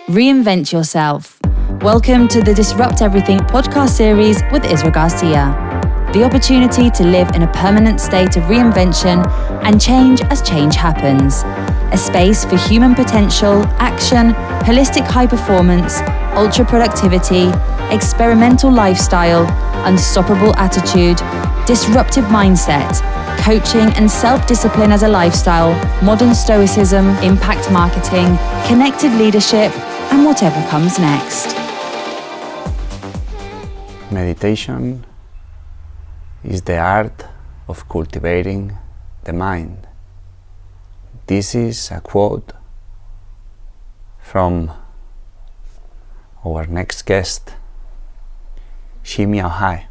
Reinvent yourself. Welcome to the Disrupt Everything podcast series with Isra Garcia. The opportunity to live in a permanent state of reinvention and change as change happens. A space for human potential, action, holistic high performance, ultra productivity, experimental lifestyle, unstoppable attitude, disruptive mindset, coaching and self-discipline as a lifestyle, modern stoicism, impact marketing, connected leadership, and whatever comes next. Meditation is the art of cultivating the mind. This is a quote from our next guest, Shi Miao Hai,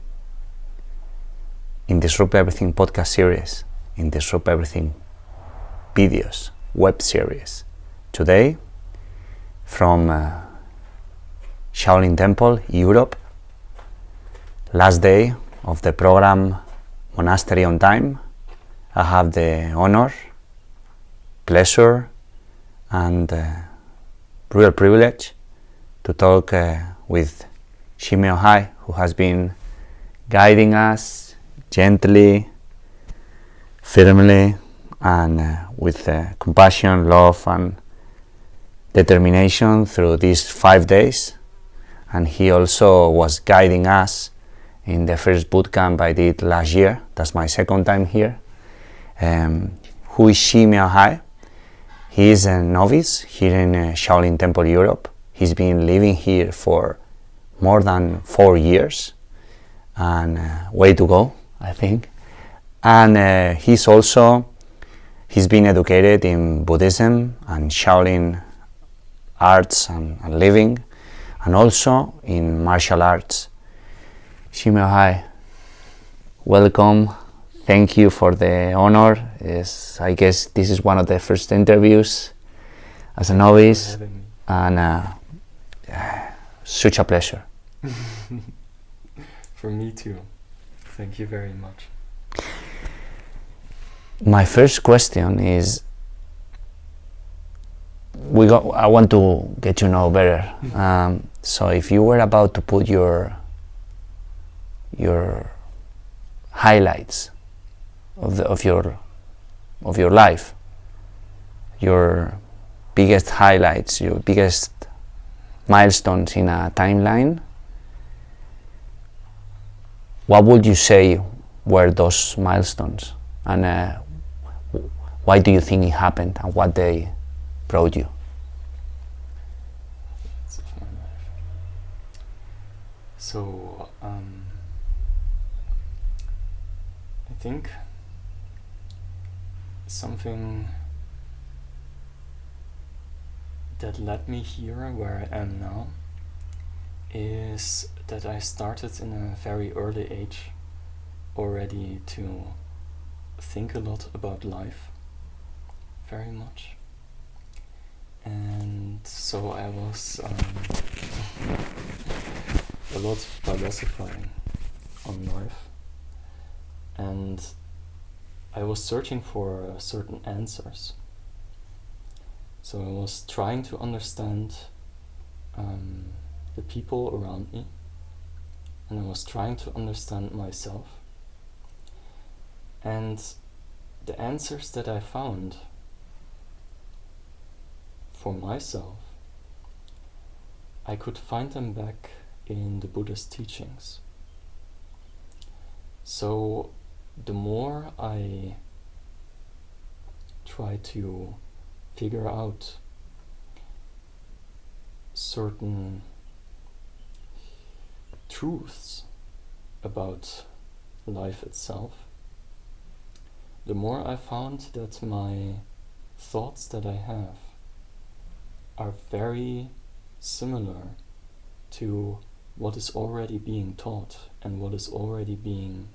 in Disrupt Everything podcast series, in Disrupt Everything videos, web series. Today, from Shaolin Temple, Europe, last day of the program Monastery on Time. I have the honor, pleasure, and real privilege to talk with Shi Miao Hai, who has been guiding us gently, firmly, and with compassion, love, and determination through these 5 days. And he also was guiding us in the first bootcamp I did last year. That's my second time here. Who is Shi Miao Hai? He is a novice here in Shaolin Temple, Europe. He's been living here for more than 4 years, and way to go, I think. And he's been educated in Buddhism and Shaolin arts and living, and also in martial arts. Shi Miao Hai, welcome. Thank you for the honor. I guess this is one of the first interviews as a novice, and such a pleasure. For me too. Thank you very much. My first question is, I want to get to know better. So if you were about to put your highlights of your life, your biggest highlights, your biggest milestones in a timeline, what would you say were those milestones, and why do you think it happened, and what they brought you? So I think something that led me here where I am now is that I started in a very early age already to think a lot about life, very much. And so I was a lot philosophizing on life, and I was searching for certain answers. So I was trying to understand the people around me, and I was trying to understand myself. And the answers that I found for myself, I could find them back in the Buddhist teachings. So the more I try to figure out certain truths about life itself, the more I found that my thoughts that I have are very similar to what is already being taught and what is already being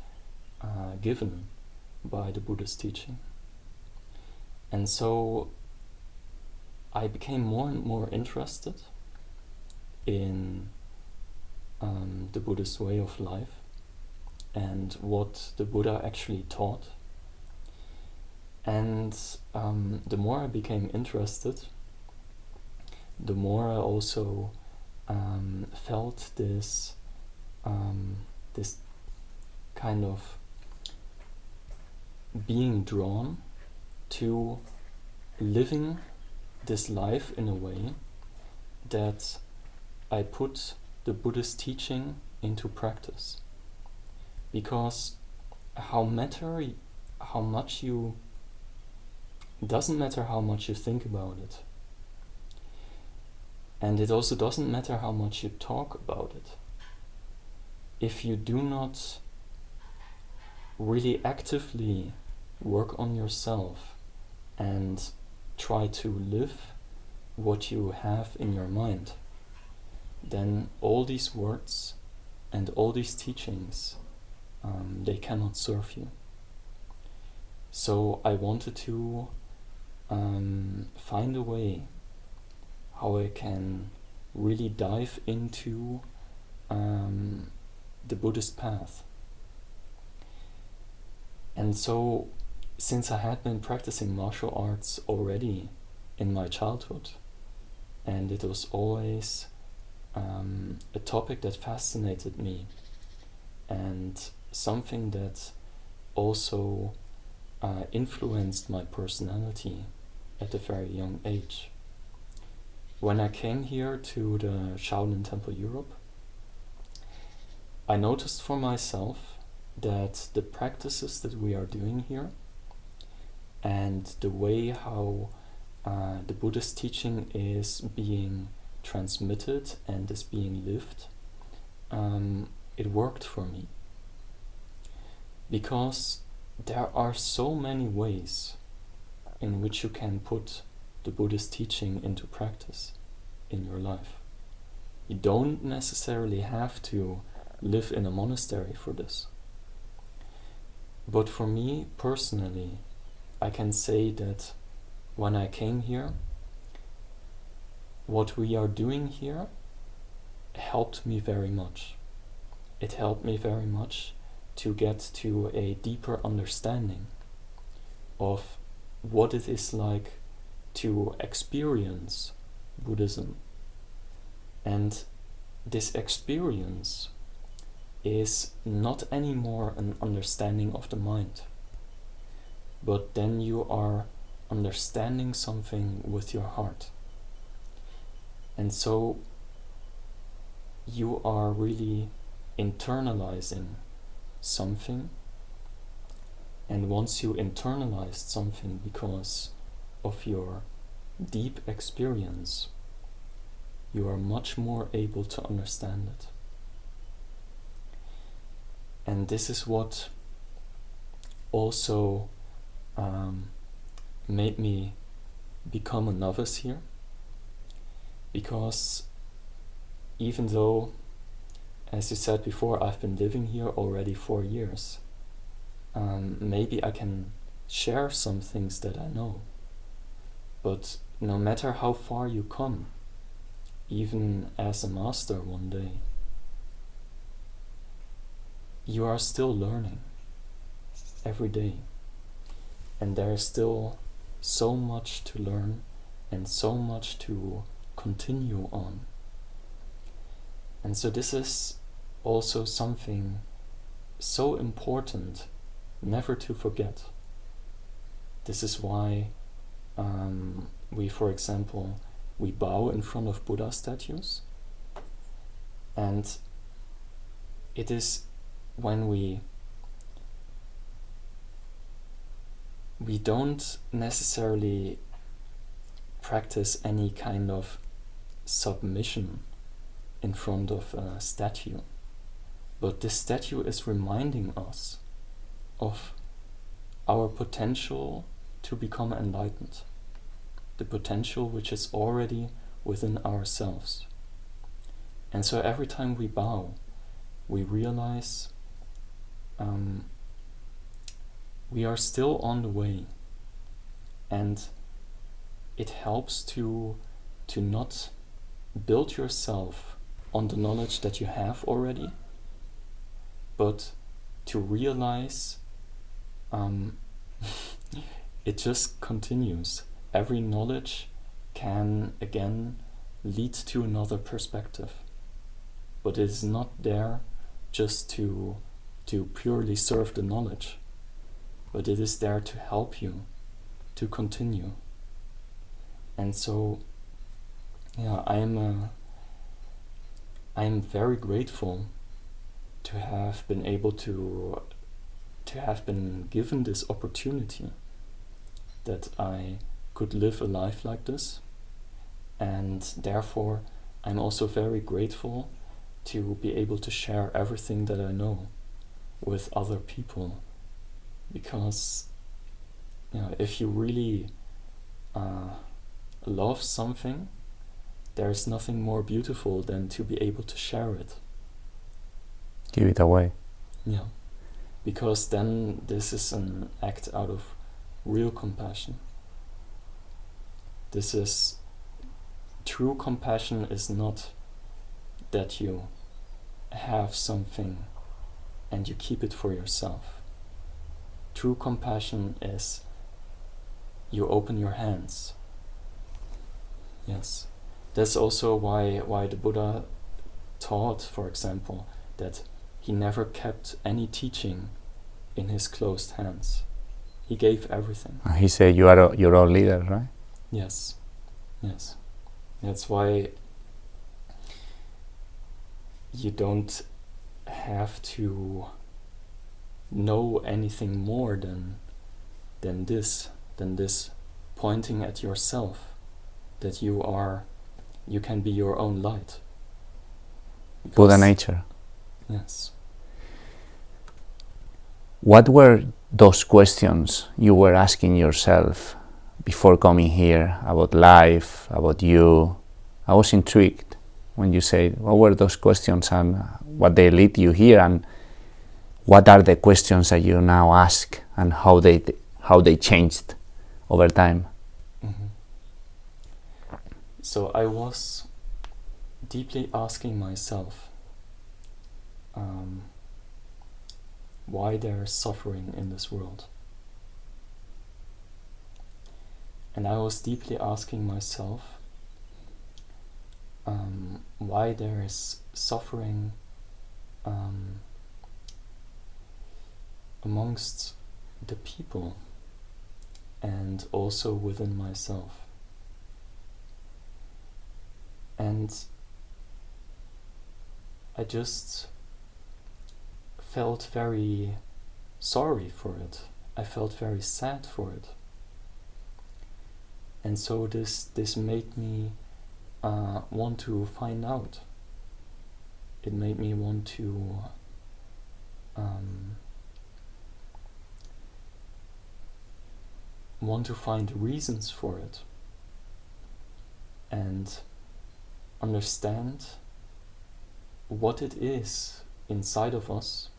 given by the Buddhist teaching. And so I became more and more interested in the Buddhist way of life and what the Buddha actually taught. And the more I became interested, the more I also felt this kind of being drawn to living this life in a way that I put the Buddhist teaching into practice. Because doesn't matter how much you think about it, and it also doesn't matter how much you talk about it, if you do not really actively work on yourself and try to live what you have in your mind, then all these words and all these teachings, they cannot serve you. So I wanted to find a way how I can really dive into the Buddhist path. And so, since I had been practicing martial arts already in my childhood, and it was always a topic that fascinated me, and something that also influenced my personality at a very young age. When I came here to the Shaolin Temple Europe, I noticed for myself that the practices that we are doing here and the way how the Buddhist teaching is being transmitted and is being lived, it worked for me. Because there are so many ways in which you can put the Buddhist teaching into practice in your life. You don't necessarily have to live in a monastery for this. But for me personally, I can say that when I came here, what we are doing here helped me very much. It helped me very much to get to a deeper understanding of what it is like to experience Buddhism. And this experience is not anymore an understanding of the mind, but then you are understanding something with your heart. And so you are really internalizing something, and once you internalized something because of your deep experience, you are much more able to understand it. And this is what also made me become a novice here, because even though, as you said before, I've been living here already 4 years, maybe I can share some things that I know. But no matter how far you come, even as a master one day, you are still learning every day. And there is still so much to learn and so much to continue on. And so this is also something so important never to forget. This is why we, for example, we bow in front of Buddha statues. And it is when we don't necessarily practice any kind of submission in front of a statue, but this statue is reminding us of our potential to become enlightened, the potential which is already within ourselves. And so every time we bow, we realize we are still on the way, and it helps to not build yourself on the knowledge that you have already, but to realize it just continues. Every knowledge can again lead to another perspective. But it is not there just to purely serve the knowledge, but it is there to help you to continue. And so, yeah, I'm very grateful to have been able to have been given this opportunity, that I could live a life like this. And therefore, I'm also very grateful to be able to share everything that I know with other people. Because, if you really love something, there's nothing more beautiful than to be able to share it. Give it away. Yeah. Because then this is an act out of real compassion. True compassion is not that you have something and you keep it for yourself. True compassion is you open your hands. Yes. That's also why the Buddha taught, for example, that he never kept any teaching in his closed hands. He gave everything. He said you are your own leader, right? Yes. Yes. That's why you don't have to know anything more than this pointing at yourself, that you can be your own light. Buddha nature. Yes. What were those questions you were asking yourself before coming here about life, about you? I was intrigued when you said, what were those questions and what they lead you here, and what are the questions that you now ask and how they changed over time? Mm-hmm. So I was deeply asking myself why there is suffering in this world. And I was deeply asking myself why there is suffering amongst the people and also within myself. And I just felt very sorry for it. I felt very sad for it. And so this made me want to find out. It made me want to find reasons for it and understand what it is inside of us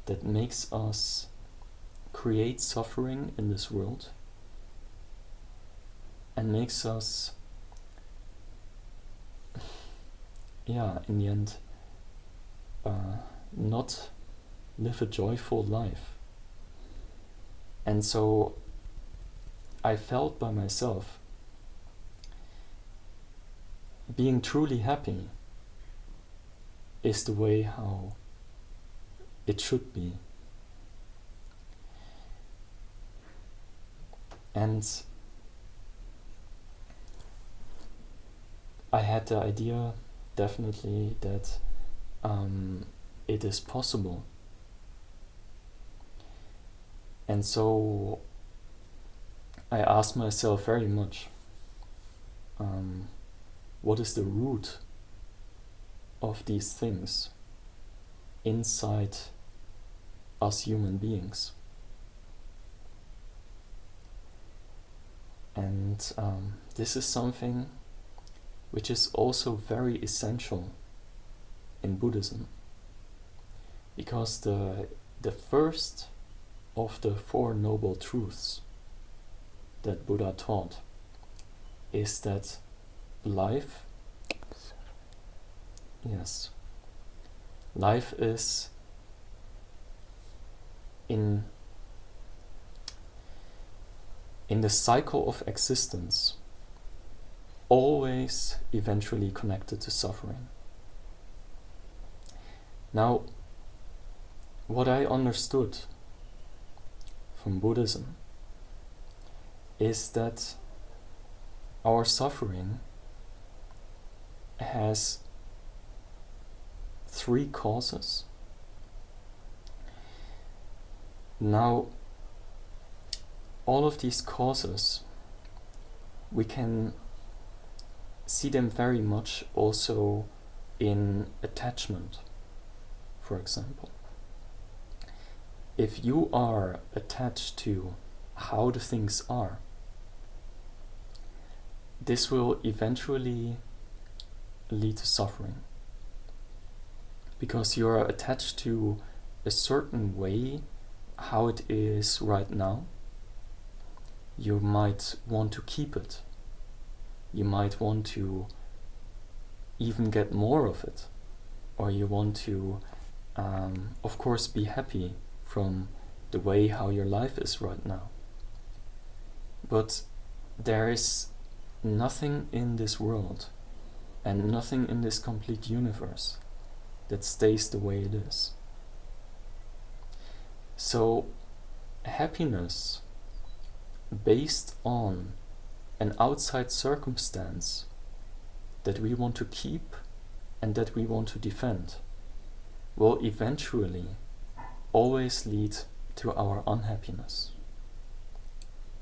that makes us create suffering in this world and makes us, in the end, not live a joyful life. And so I felt by myself, being truly happy is the way how it should be. And I had the idea, definitely, that it is possible. And so I asked myself very much, what is the root of these things inside us human beings? And this is something which is also very essential in Buddhism, because the first of the Four Noble Truths that Buddha taught is that life is in the cycle of existence. always eventually connected to suffering. Now, what I understood from Buddhism is that our suffering has 3 causes. Now, all of these causes, we can see them very much also in attachment, for example. If you are attached to how the things are, this will eventually lead to suffering, because you are attached to a certain way how it is right now. You might want to keep it. You might want to even get more of it, or you want to of course be happy from the way how your life is right now. But there is nothing in this world and nothing in this complete universe that stays the way it is. So happiness based on an outside circumstance that we want to keep and that we want to defend will eventually always lead to our unhappiness.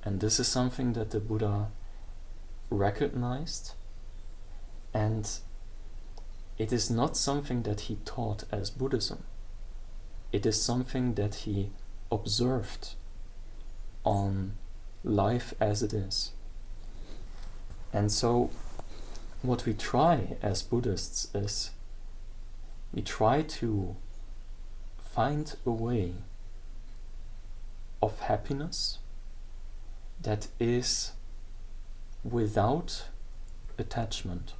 And this is something that the Buddha recognized, and it is not something that he taught as Buddhism. It is something that he observed on life as it is. And so what we try as Buddhists is we try to find a way of happiness that is without attachment,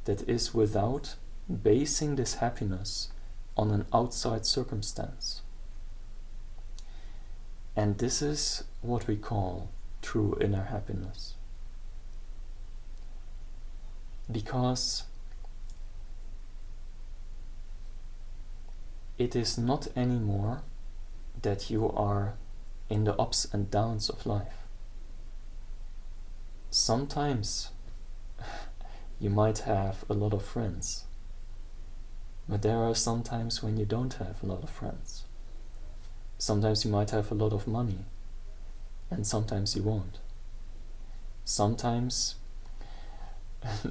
that is without basing this happiness on an outside circumstance. And this is what we call true inner happiness. Because it is not anymore that you are in the ups and downs of life. Sometimes you might have a lot of friends, but there are some times when you don't have a lot of friends. Sometimes you might have a lot of money, and sometimes you won't. Sometimes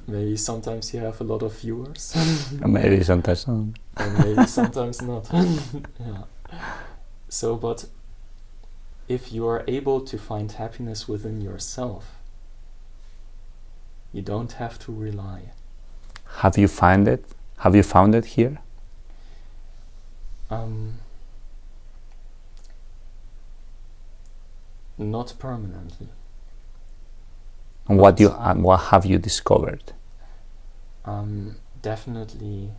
maybe sometimes you have a lot of viewers. Maybe sometimes not. And maybe sometimes not. Yeah. So, but if you are able to find happiness within yourself, you don't have to rely. Have you found it? Have you found it here? Not permanently. And what have you discovered? Definitely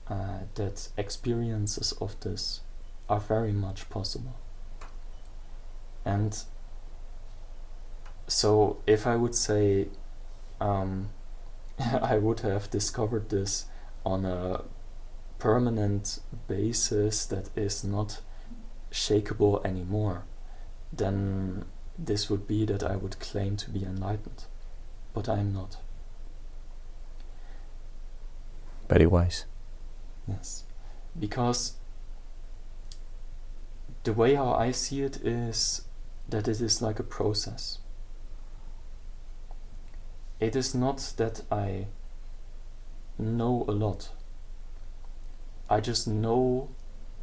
that experiences of this are very much possible. And so if I would say I would have discovered this on a permanent basis that is not shakeable anymore, then this would be that I would claim to be enlightened. But I am not. Very wise. Yes. Because the way how I see it is that it is like a process. It is not that I know a lot. I just know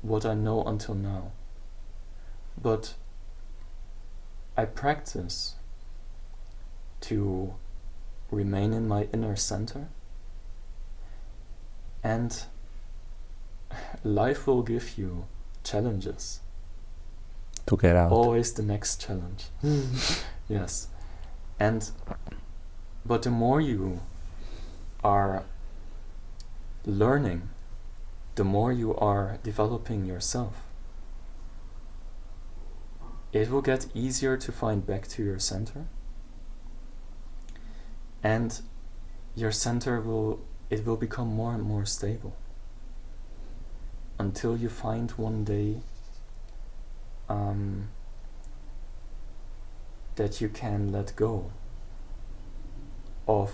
what I know until now. But I practice to remain in my inner center, and life will give you challenges. To get out. Always the next challenge. Yes. But the more you are learning, the more you are developing yourself. It will get easier to find back to your center. And your center will become more and more stable until you find one day that you can let go of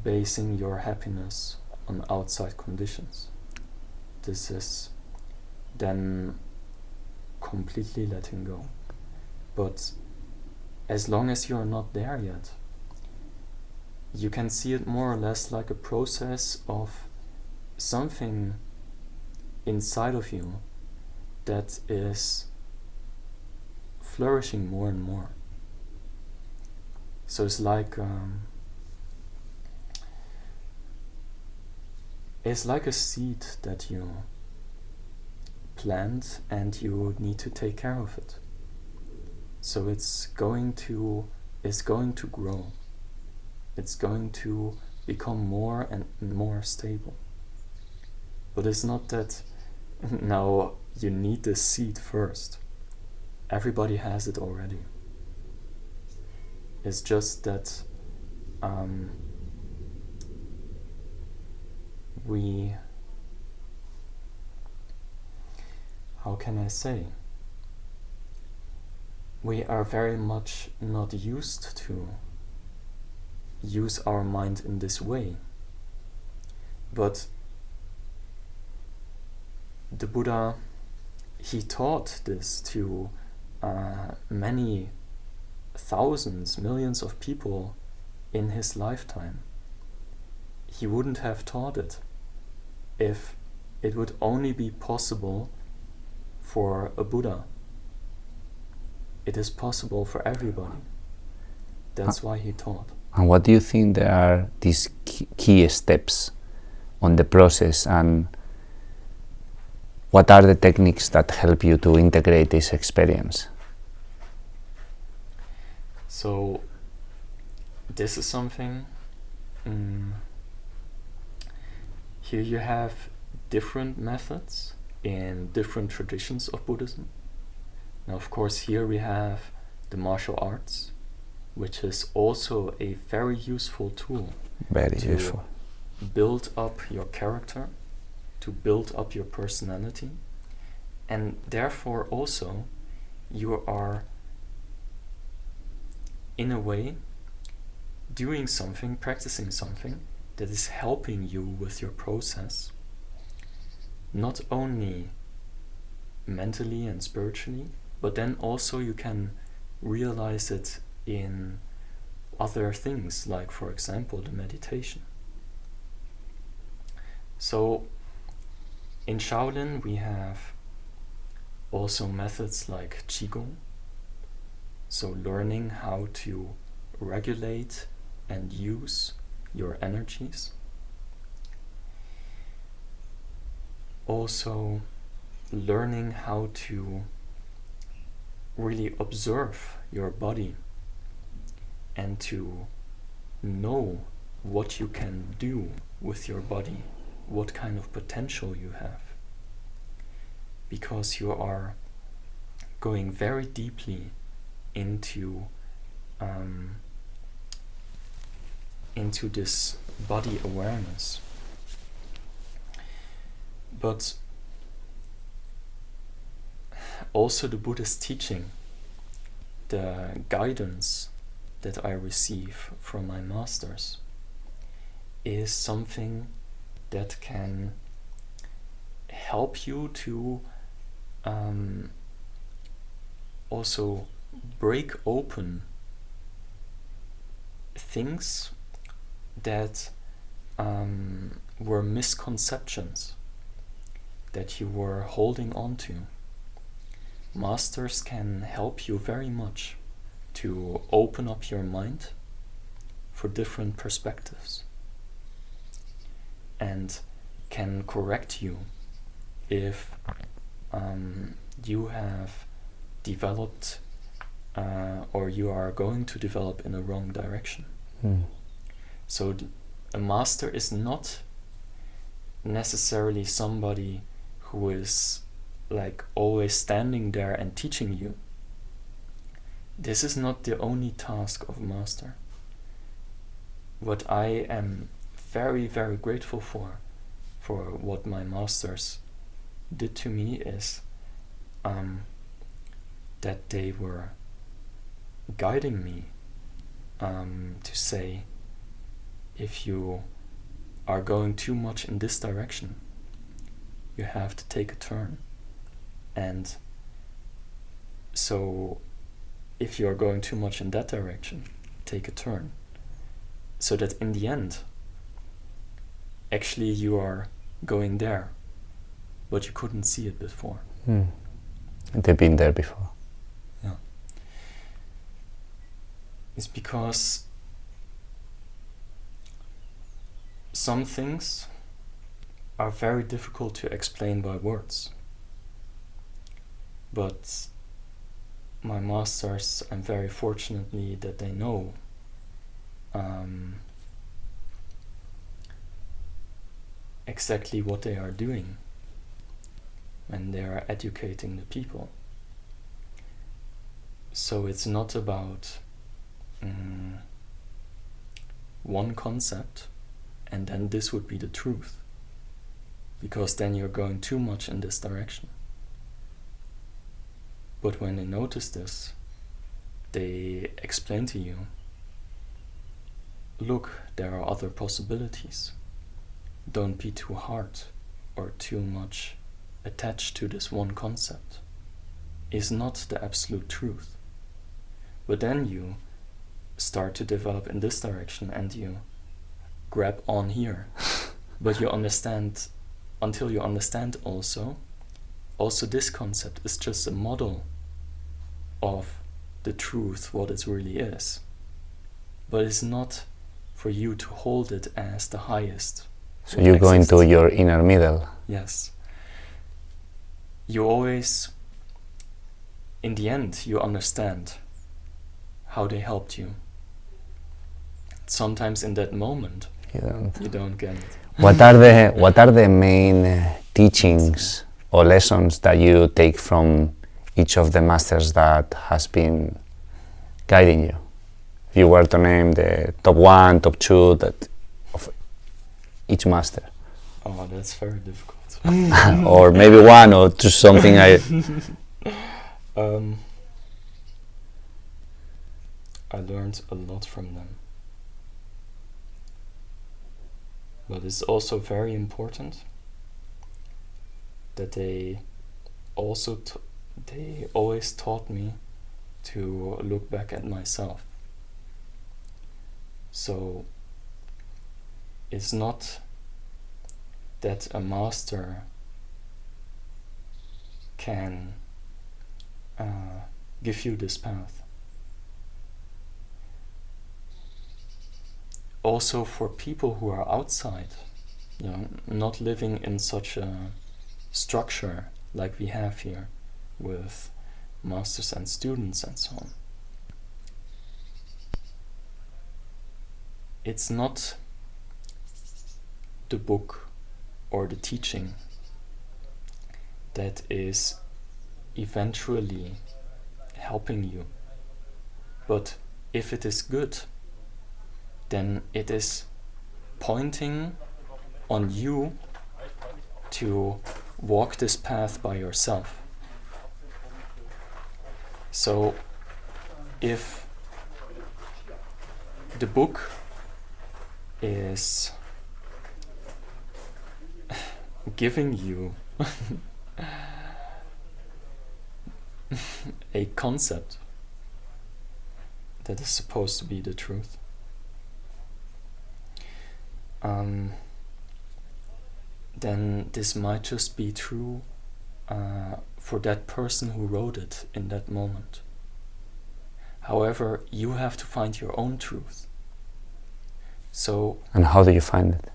basing your happiness on outside conditions. This is then completely letting go. But as long as you're not there yet, you can see it more or less like a process of something inside of you that is flourishing more and more. So it's like a seed that you plant and you need to take care of it. So it's going to grow. It's going to become more and more stable. But it's not that now you need the seed first. Everybody has it already. It's just that we, how can I say, we are very much not used to use our mind in this way. But the Buddha, he taught this to many thousands, millions of people in his lifetime. He wouldn't have taught it if it would only be possible for a Buddha. It is possible for everybody. That's why he taught. And what do you think there are these key steps on the process, and what are the techniques that help you to integrate this experience? So this is something, here you have different methods in different traditions of Buddhism. Now, of course, here we have the martial arts, which is also a very useful tool. Very to useful. Build up your character, to build up your personality, and therefore also you are, in a way, doing something, practicing something that is helping you with your process, not only mentally and spiritually, but then also you can realize it in other things, like, for example, the meditation. So in Shaolin we have also methods like Qigong, so learning how to regulate and use your energies. Also learning how to really observe your body and to know what you can do with your body, what kind of potential you have, because you are going very deeply into this body awareness. But also the Buddhist teaching, the guidance that I receive from my masters, is something that can help you to also break open things that were misconceptions that you were holding on to. Masters can help you very much to open up your mind for different perspectives, and can correct you if you have developed or you are going to develop in a wrong direction. So a master is not necessarily somebody who is like always standing there and teaching you. This is not the only task of a master. what I am very, very grateful for what my masters did to me is that they were guiding me to say, if you are going too much in this direction, you have to take a turn. And so if you are going too much in that direction, take a turn. So that in the end, actually you are going there, but you couldn't see it before. They've been there before. Yeah. It's because some things are very difficult to explain by words. But my masters, I'm very fortunately that they know exactly what they are doing when they are educating the people. So it's not about one concept and then this would be the truth, because then you're going too much in this direction. But when they notice this, they explain to you, look, there are other possibilities. Don't be too hard or too much attached to this one concept. It's not the absolute truth. But then you start to develop in this direction and you grab on here. But you understand, until you understand also this concept is just a model of the truth, what it really is. But it's not for you to hold it as the highest. So you go into your inner middle. Yes. You always, in the end, you understand how they helped you. Sometimes in that moment, you don't get it. What are the main teachings or lessons that you take from each of the masters that has been guiding you? If you were to name the top one, top two of each master. Oh, that's very difficult. Or maybe one or two, something I learned a lot from them. But it's also very important that they always taught me to look back at myself. So it's not that a master can give you this path. Also for people who are outside, not living in such a structure like we have here with masters and students and so on. It's not the book or the teaching that is eventually helping you. But if it is good, then it is pointing on you to walk this path by yourself. So if the book is giving you a concept that is supposed to be the truth, then this might just be true for that person who wrote it in that moment. However, you have to find your own truth. So, and how do you find it?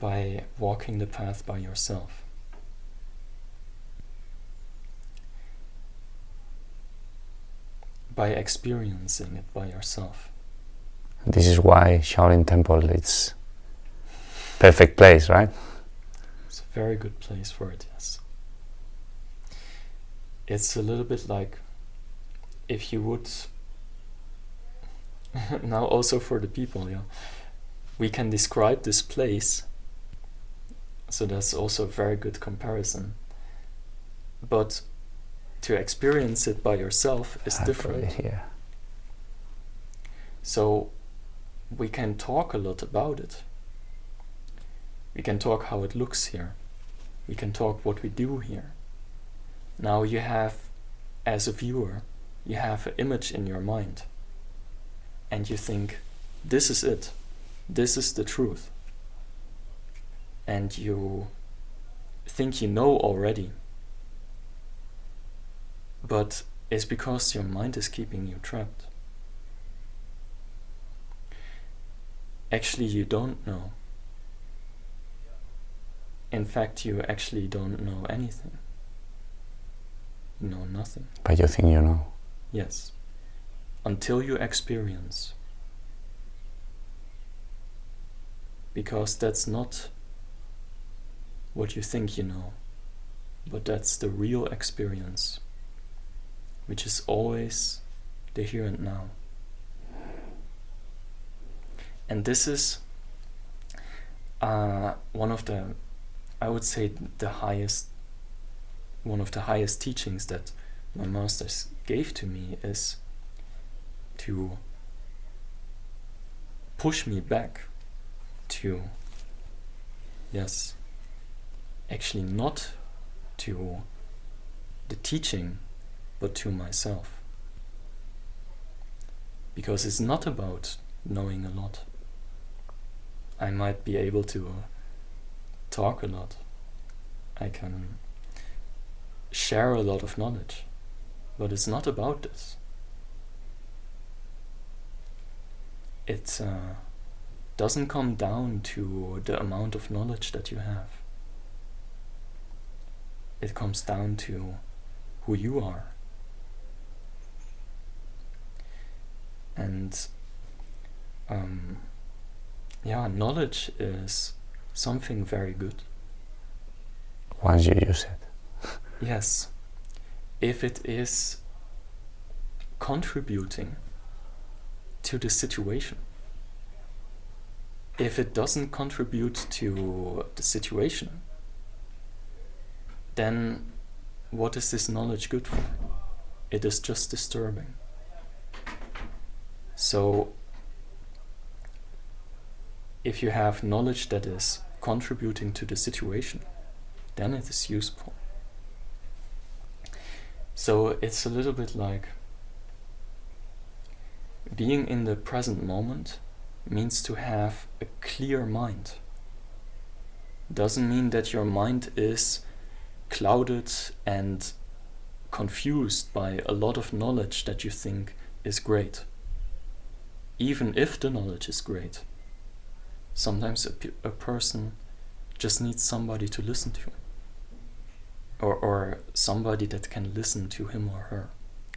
By walking the path by yourself. By experiencing it by yourself. This is why Shaolin Temple is perfect place, right? It's a very good place for it, yes. It's a little bit like if you would now also for the people, yeah. We can describe this place, so that's also a very good comparison. But to experience it by yourself is different. Yeah. So we can talk a lot about it. We can talk how it looks here. We can talk what we do here. Now you have, as a viewer, you have an image in your mind. And you think, this is it. This is the truth. And you think you know already. But it's because your mind is keeping you trapped. Actually, you don't know. In fact, you actually don't know anything. You know nothing. But you think you know. Yes. Until you experience. Because that's not what you think you know, but that's the real experience, which is always the here and now. And this is one of the, I would say, one of the highest teachings that my masters gave to me, is to push me back to, yes, actually not to the teaching, but to myself. Because it's not about knowing a lot. I might be able to talk a lot. I can share a lot of knowledge, but it's not about this. It doesn't come down to the amount of knowledge that you have. It comes down to who you are. And knowledge is something very good. Once you use it. Yes. If it is contributing to the situation. If it doesn't contribute to the situation, then what is this knowledge good for? It is just disturbing. So, if you have knowledge that is contributing to the situation, then it is useful. So it's a little bit like being in the present moment means to have a clear mind. Doesn't mean that your mind is clouded and confused by a lot of knowledge that you think is great. Even if the knowledge is great, sometimes a person just needs somebody to listen to, or somebody that can listen to him or her.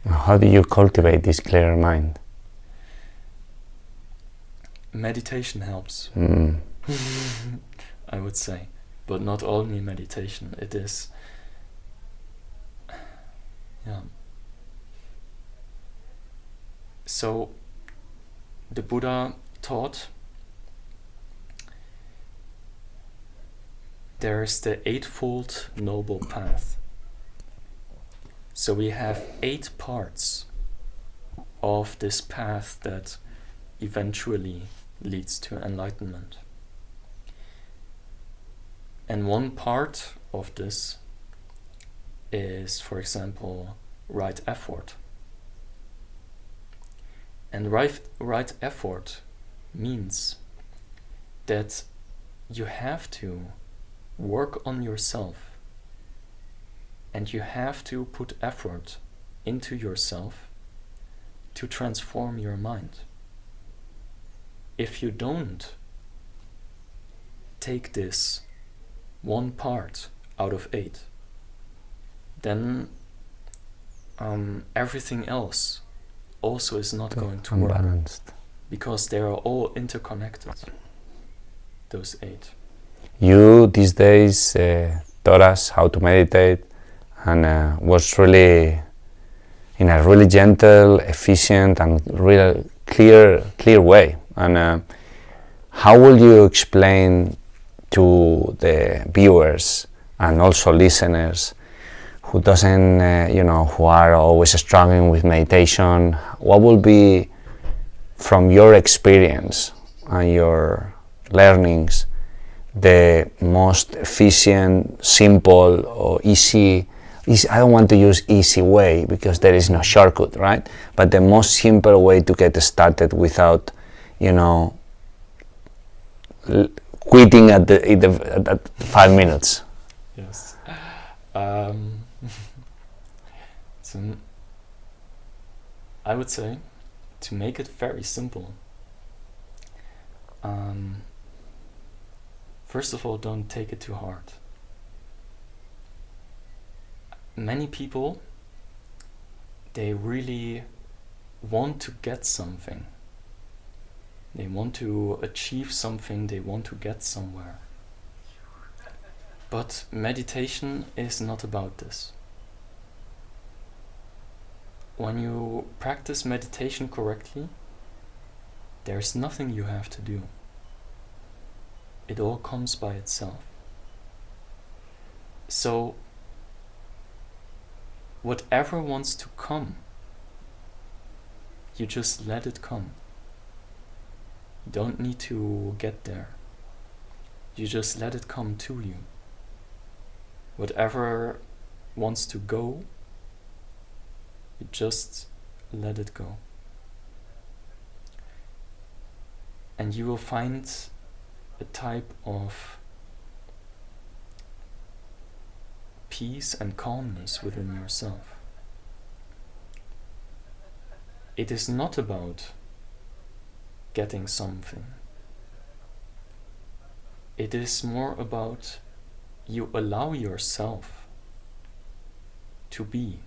How do you cultivate this clear mind? Meditation helps. I would say, but not only meditation. It is, So, the Buddha taught there is the Eightfold Noble Path. So we have 8 parts of this path that eventually leads to enlightenment. And one part of this is, for example, right effort. And right effort means that you have to work on yourself, and you have to put effort into yourself to transform your mind. If you don't take this one part out of 8, then everything else also is not going to work, because they are all interconnected, those 8. You these days taught us how to meditate, and was really in a really gentle, efficient and real clear way. And how will you explain to the viewers and also listeners who doesn't, who are always struggling with meditation, what will be, from your experience and your learnings, the most efficient, simple, or easy, I don't want to use easy way because there is no shortcut, right? But the most simple way to get started without, quitting at 5 minutes. Yes. So I would say, to make it very simple, first of all, don't take it too hard. Many people, they really want to get something. They want to achieve something, they want to get somewhere. But meditation is not about this. When you practice meditation correctly, there's nothing you have to do. It all comes by itself. So, whatever wants to come, you just let it come. You don't need to get there. You just let it come to you. Whatever wants to go, you just let it go. And you will find a type of peace and calmness within yourself. It is not about getting something. It is more about you allow yourself to be.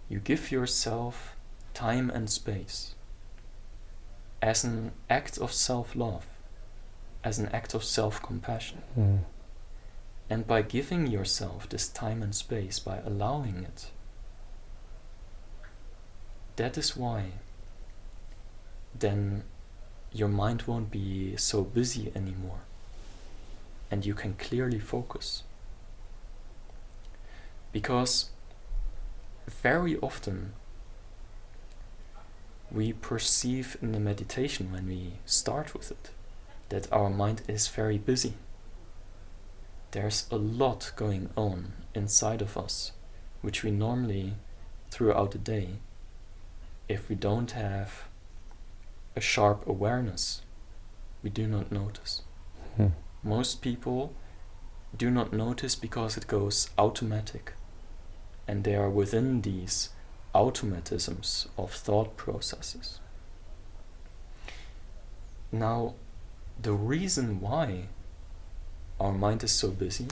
You give yourself time and space as an act of self-love, as an act of self-compassion. Mm. And by giving yourself this time and space, by allowing it, that is why then your mind won't be so busy anymore, and you can clearly focus. Because very often we perceive in the meditation, when we start with it, that our mind is very busy. There's a lot going on inside of us, which we normally, throughout the day, if we don't have a sharp awareness, we do not notice. Mm. Most people do not notice because it goes automatic, and they are within these automatisms of thought processes. Now, the reason why our mind is so busy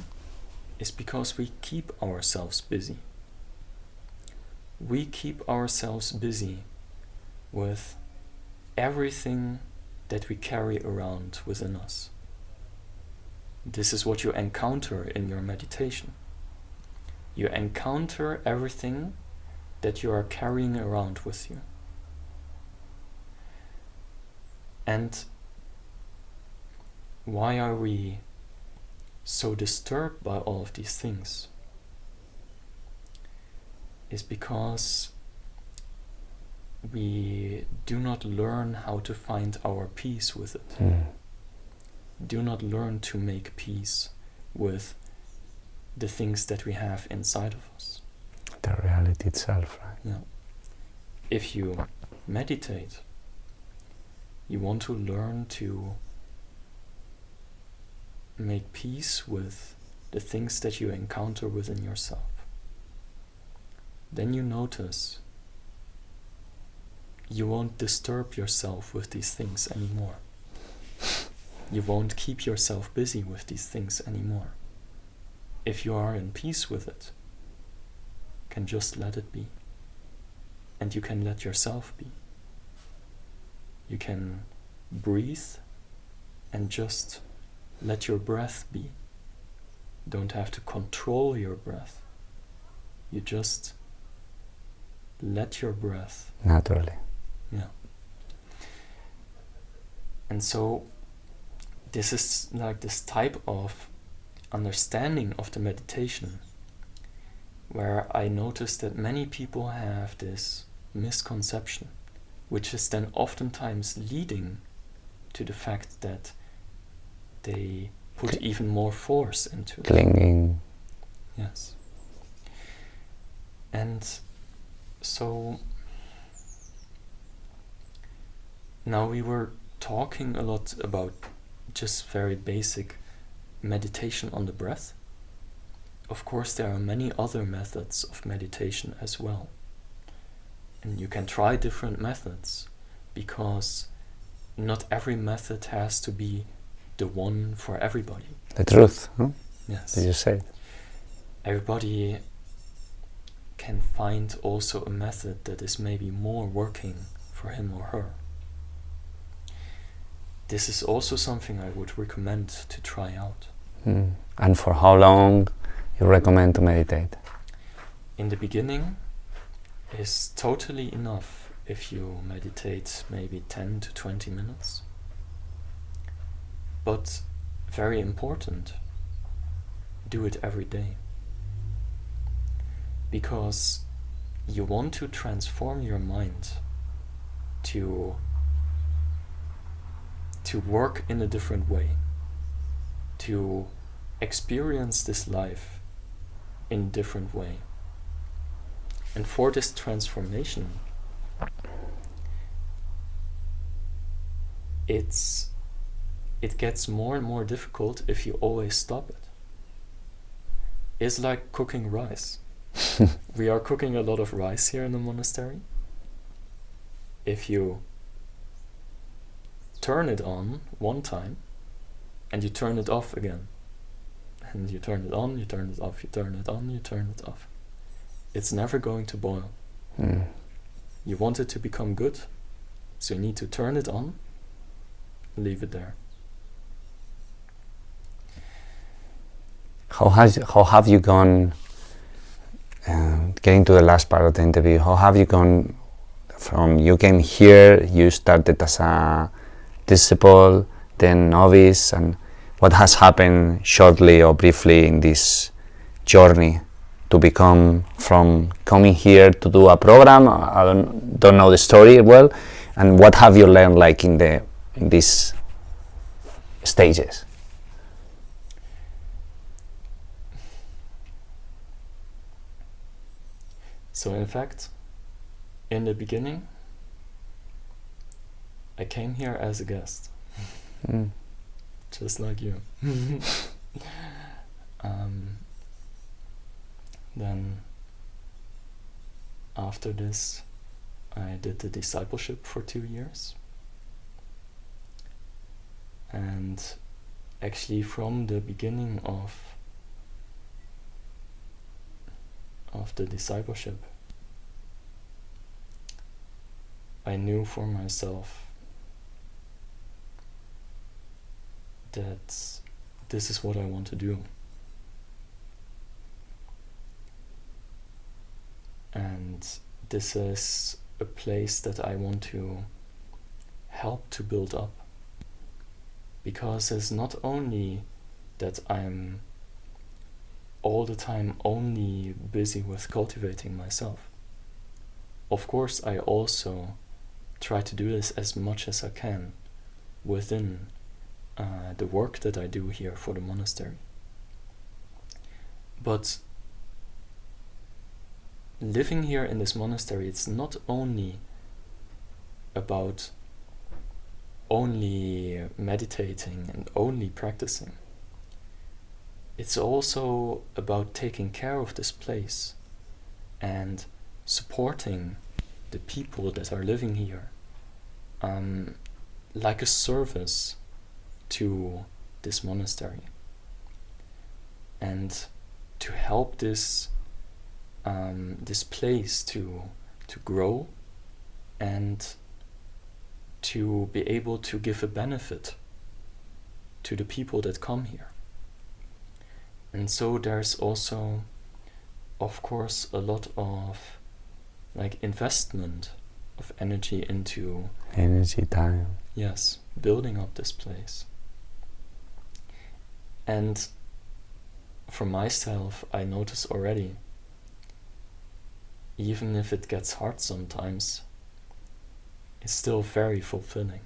is because we keep ourselves busy. We keep ourselves busy with everything that we carry around within us. This is what you encounter in your meditation. You encounter everything that you are carrying around with you. And why are we so disturbed by all of these things? Is because we do not learn how to find our peace with it. Mm. Do not learn to make peace with the things that we have inside of us. The reality itself, right? Yeah. If you meditate, you want to learn to make peace with the things that you encounter within yourself. Then you notice you won't disturb yourself with these things anymore. You won't keep yourself busy with these things anymore. If you are in peace with it, you can just let it be. And you can let yourself be. You can breathe and just let your breath be. Don't have to control your breath. You just let your breath Naturally. Yeah. And so this is like this type of understanding of the meditation where I noticed that many people have this misconception, which is then oftentimes leading to the fact that they put even more force into it. Clinging. Yes. And so now we were talking a lot about just very basic meditation on the breath. Of course, there are many other methods of meditation as well. And you can try different methods because not every method has to be the one for everybody. The truth, huh? Yes. Did you say? Everybody can find also a method that is maybe more working for him or her. This is also something I would recommend to try out. And for how long you recommend to meditate? In the beginning is totally enough if you meditate maybe 10 to 20 minutes. But very important, do it every day. Because you want to transform your mind to work in a different way, to experience this life in a different way. And for this transformation, it gets more and more difficult if you always stop it. It's like cooking rice. We are cooking a lot of rice here in the monastery. If you turn it on one time and you turn it off again, and you turn it on, you turn it off, you turn it on, you turn it off, it's never going to boil. You want it to become good, so you need to turn it on, leave it there. How have you gone, getting to the last part of the interview, how have you gone from you came here, you started as a disciple, then novice, and what has happened shortly or briefly in this journey to become from coming here to do a program? I don't know the story well, and what have you learned like in these stages? So in fact, in the beginning, I came here as a guest, just like you. Then after this, I did the discipleship for 2 years. And actually from the beginning of the discipleship, I knew for myself that this is what I want to do. And this is a place that I want to help to build up. Because it's not only that I'm all the time only busy with cultivating myself. Of course, I also try to do this as much as I can within the work that I do here for the monastery. But living here in this monastery, it's not only about only meditating and only practicing. It's also about taking care of this place and supporting the people that are living here, like a service to this monastery, and to help this this place to grow and to be able to give a benefit to the people that come here. And so there's also, of course, a lot of like investment of energy into energy, time. Yes, building up this place. And for myself, I notice already, even if it gets hard sometimes, it's still very fulfilling.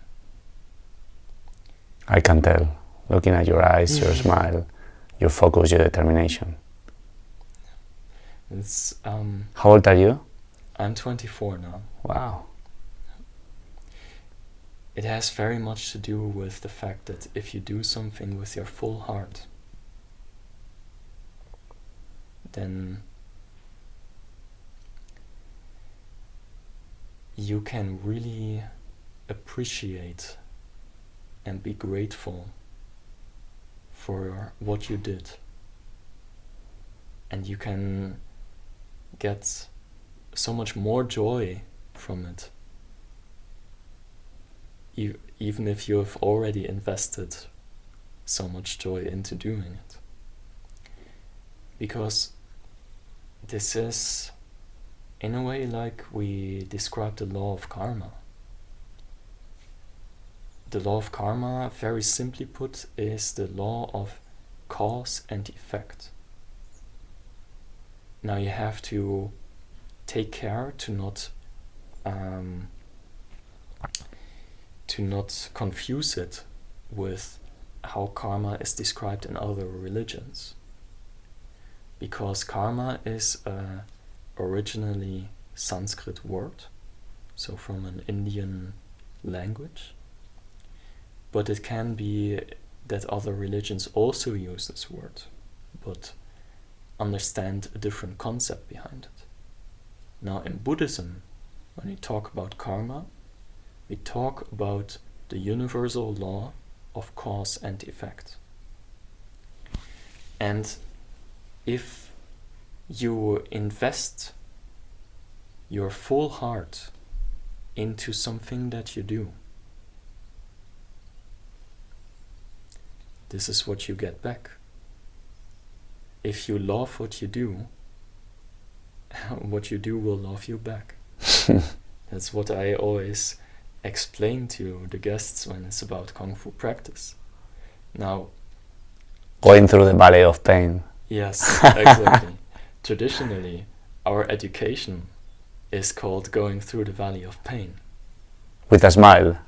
I can tell, looking at your eyes, your smile, your focus, your determination. It's How old are you? I'm 24 now. Wow. It has very much to do with the fact that if you do something with your full heart, then you can really appreciate and be grateful for what you did. And you can get so much more joy from it, even if you have already invested so much joy into doing it. Because this is, in a way, like we describe the law of karma. The law of karma, very simply put, is the law of cause and effect. Now you have to take care to not confuse it with how karma is described in other religions. Because karma is a originally Sanskrit word, so from an Indian language. But it can be that other religions also use this word, but understand a different concept behind it. Now in Buddhism, when we talk about karma, we talk about the universal law of cause and effect. And if you invest your full heart into something that you do, this is what you get back. If you love what you do will love you back. That's what I always explain to the guests when it's about Kung Fu practice. Now, Going through the valley of pain. yes, exactly. Traditionally, our education is called going through the valley of pain. With a smile.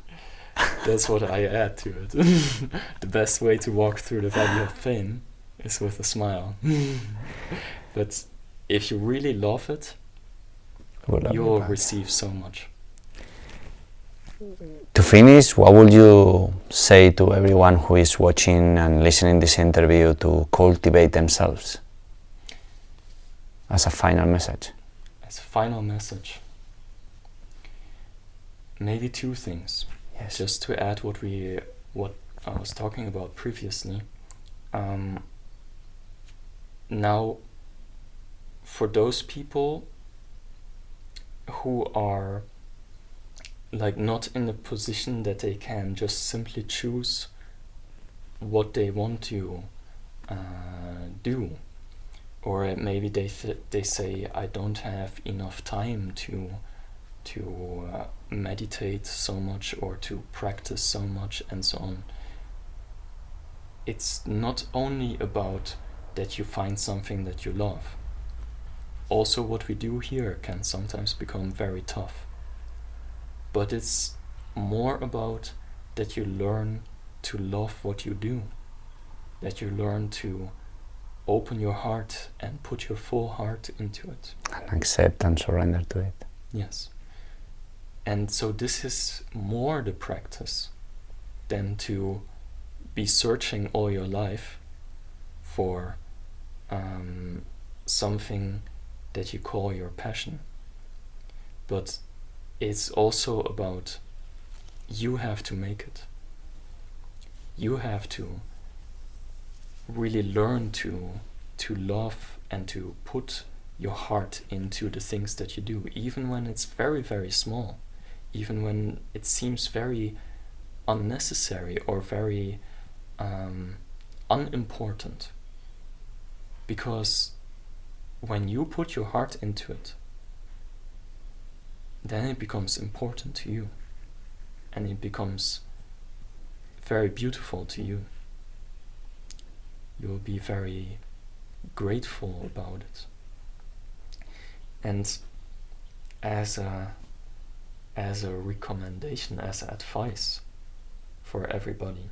That's what I add to it. The best way to walk through the valley of pain is with a smile. But if you really love it, you will receive so much. To finish, what would you say to everyone who is watching and listening this interview to cultivate themselves? As a final message. As a final message, maybe two things. Yes. Just to add what I was talking about previously. Now, for those people who are like not in a position that they can just simply choose what they want to do, or maybe they say, I don't have enough time to meditate so much or to practice so much and so on. It's not only about that you find something that you love. Also, what we do here can sometimes become very tough. But it's more about that you learn to love what you do. That you learn to open your heart and put your full heart into it. And accept and surrender to it. Yes. And so this is more the practice than to be searching all your life for something that you call your passion. But it's also about you have to make it. You have to really learn to love and to put your heart into the things that you do, even when it's very, very small, even when it seems very unnecessary or very unimportant. Because when you put your heart into it, then it becomes important to you, and it becomes very beautiful to you. You'll be very grateful about it. And as a recommendation, as advice for everybody,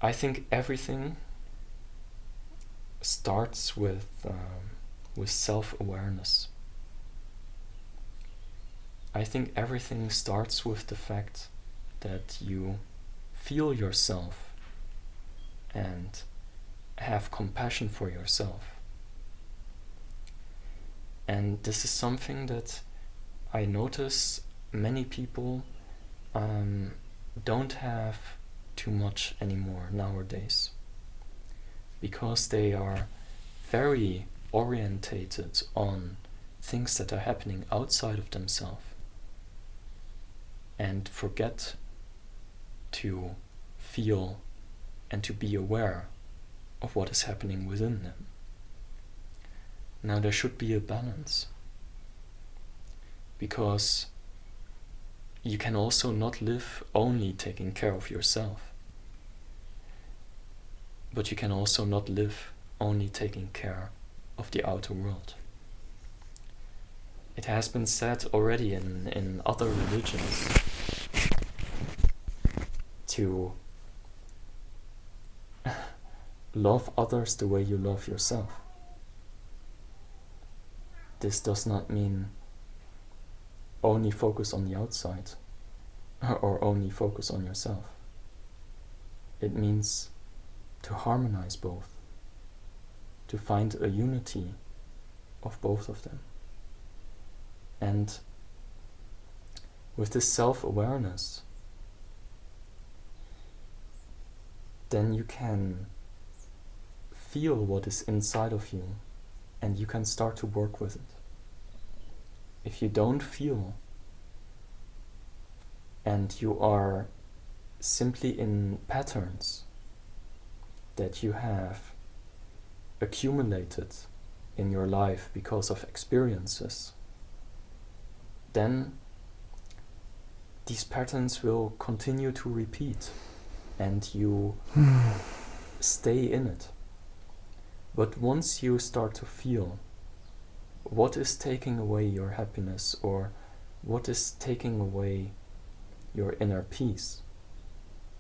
I think everything starts with self-awareness. I think everything starts with the fact that you feel yourself and have compassion for yourself. And this is something that I notice many people don't have too much anymore nowadays, because they are very orientated on things that are happening outside of themselves and forget to feel and to be aware of what is happening within them. Now there should be a balance, because you can also not live only taking care of yourself, but you can also not live only taking care of the outer world. It has been said already in other religions to love others the way you love yourself. This does not mean only focus on the outside or only focus on yourself. It means to harmonize both, to find a unity of both of them. And with this self-awareness, then you can feel what is inside of you and you can start to work with it. If you don't feel and you are simply in patterns that you have accumulated in your life because of experiences, then these patterns will continue to repeat and you stay in it. But once you start to feel what is taking away your happiness or what is taking away your inner peace,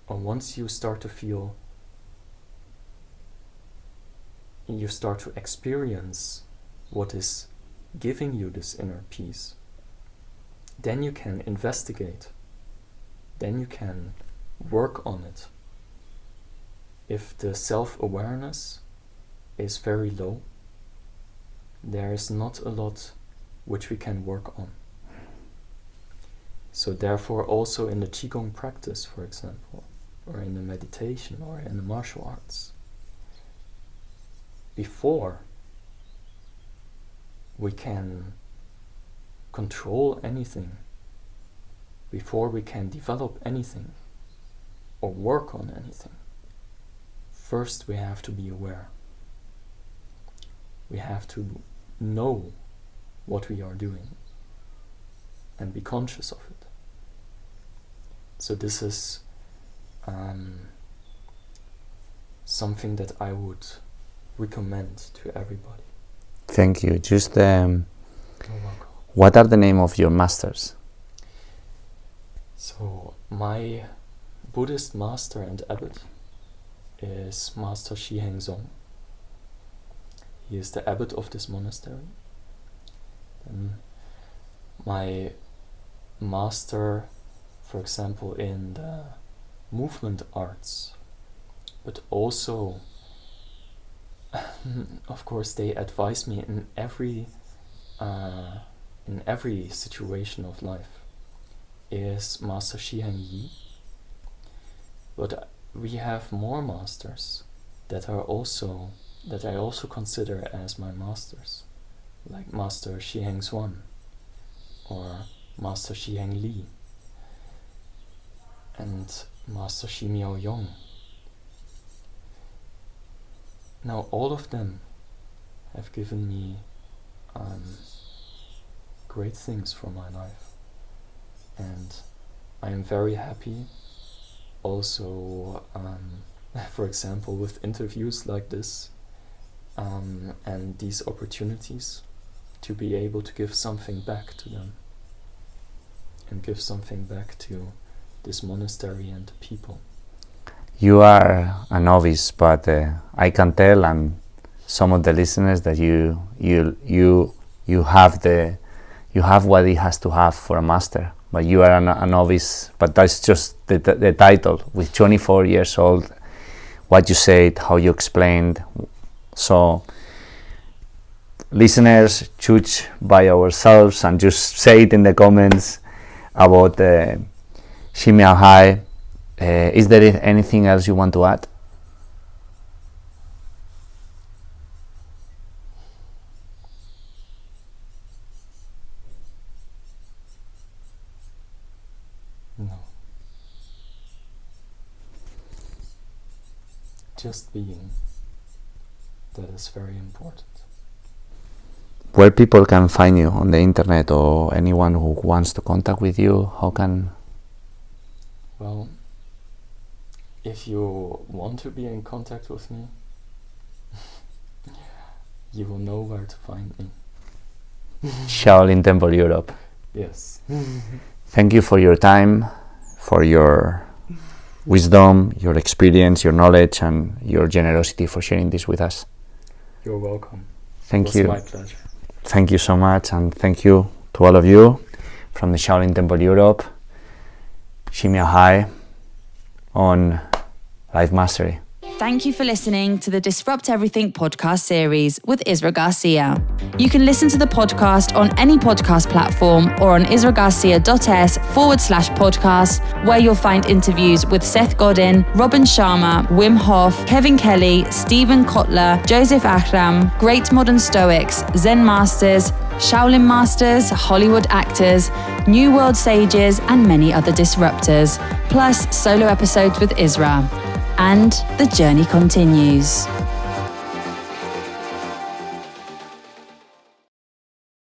or once you start to feel, you start to experience what is giving you this inner peace, then you can investigate, then you can work on it. If the self-awareness is very low, there is not a lot which we can work on. So therefore also in the Qigong practice, for example, or in the meditation or in the martial arts, before we can control anything, before we can develop anything or work on anything, first we have to be aware. We have to know what we are doing and be conscious of it. So this is something that I would recommend to everybody. Thank you. Just You're welcome. what are the name of your masters? So my Buddhist master and abbot is Master Shi Zong. He is the abbot of this monastery. And my master, for example, in the movement arts, but also, of course, they advise me in every situation of life, is Master Shi Yi. But we have more masters that I also consider as my masters, like Master Shi Xuan or Master Shi Li and Master Shi Miao Hai. Now all of them have given me great things for my life. And I am very happy also, for example, with interviews like this, and these opportunities to be able to give something back to them and give something back to this monastery and the people. You are a novice, but I can tell, and some of the listeners, that you have what it has to have for a master. But you are a novice. But that's just the title. With 24 years old, what you said, how you explained. So, listeners, judge by ourselves and just say it in the comments about Shi Miao Hai. Is there anything else you want to add? No. Just being. That is very important. Where people can find you on the internet, or anyone who wants to contact with you, how can? Well, if you want to be in contact with me, you will know where to find me. Shaolin Temple Europe. Yes. Thank you for your time, for your wisdom, your experience, your knowledge, and your generosity for sharing this with us. You're welcome. Thank you. It was my pleasure. Thank you so much, and thank you to all of you from the Shaolin Temple Europe. Shi Miao Hai on Life Mastery. Thank you for listening to the Disrupt Everything podcast series with Isra Garcia. You can listen to the podcast on any podcast platform or on isragarcia.s/podcast, where you'll find interviews with Seth Godin, Robin Sharma, Wim Hof, Kevin Kelly, Stephen Kotler, Joseph Ahram, Great Modern Stoics, Zen Masters, Shaolin Masters, Hollywood actors, New World sages, and many other disruptors, plus solo episodes with Isra. And the journey continues.